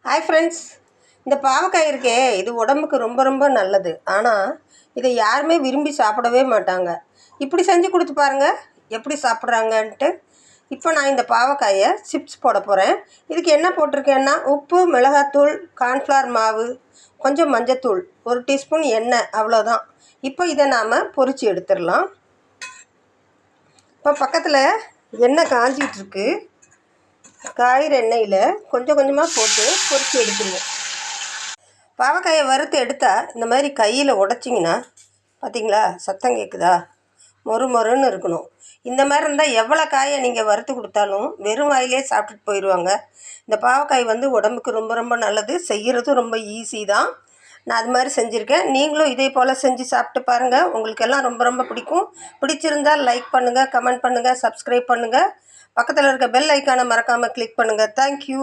Hi friends, இந்த பாவக்காய் இருக்கே இது உடம்புக்கு ரொம்ப ரொம்ப நல்லது. ஆனால் இதை யாருமே விரும்பி சாப்பிடவே மாட்டாங்க. இப்படி செஞ்சு கொடுத்து பாருங்கள் எப்படி சாப்பிட்றாங்கன்ட்டு. இப்போ நான் இந்த பாவக்காயை சிப்ஸ் போட போகிறேன். இதுக்கு என்ன போட்டிருக்கேன்னா உப்பு, மிளகாத்தூள், கார்ன்ஃப்ளவர் மாவு, கொஞ்சம் மஞ்சத்தூள், 1 டீஸ்பூன் எண்ணெய், அவ்வளோதான். இப்போ இதை நாம் பொரித்து எடுத்துடலாம். இப்போ பக்கத்தில் எண்ணெய் காஞ்சிகிட்ருக்கு. காயிற எண்ணெயில் கொஞ்சம் கொஞ்சமாக போட்டு பொரித்து எடுத்துருவோம். பாவக்காயை வறுத்து எடுத்தால் இந்த மாதிரி கையில் உடச்சிங்கன்னா பார்த்திங்களா, சத்தம் கேட்குதா, மொறு மொறுன்னு இருக்கணும். இந்த மாதிரி இருந்தால் எவ்வளோ காயை நீங்கள் வறுத்து கொடுத்தாலும் வெறும் வாயிலே சாப்பிட்டுட்டு போயிடுவாங்க. இந்த பாவக்காய் உடம்புக்கு ரொம்ப ரொம்ப நல்லது. செய்கிறதும் ரொம்ப ஈஸி தான். நான் அது மாதிரி செஞ்சுருக்கேன். நீங்களும் இதே போல் செஞ்சு சாப்பிட்டு பாருங்கள். உங்களுக்கெல்லாம் ரொம்ப ரொம்ப பிடிக்கும். பிடிச்சிருந்தால் லைக் பண்ணுங்கள், கமெண்ட் பண்ணுங்கள், சப்ஸ்கிரைப் பண்ணுங்கள். பக்கத்தில் இருக்க பெல் ஐக்கானை மறக்காமல் கிளிக் பண்ணுங்கள். தேங்க்யூ.